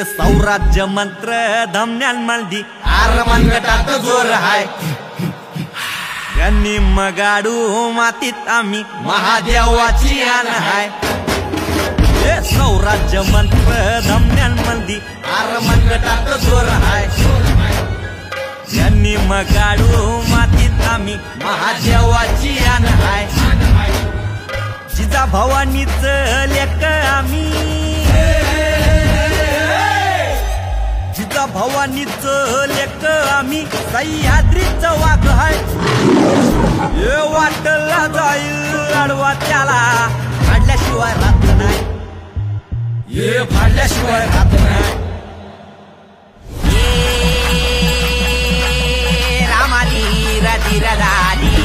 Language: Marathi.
सौराज्य मंत्र धमन्यान मळदी आर मनगटात जोर हाय गन्नी मगाडू मातीत आम्ही महादेवाची आण हाय सौराज्य मंत्र धमन्यान मळदी आर मनगटात जोर हाय गन्नी मगाडू मातीत आम्ही महादेवाची आण हाय जिजा भवानीच लेक आम्ही जिजा भवानीच लेक आम्ही सह्याद्रीच वाघ हाय हे वाटला जाईल आडवा त्याला फाडल्याशिवाय राहत नाही हे फाडल्याशिवाय राहत नाही रामाली राधी राधाली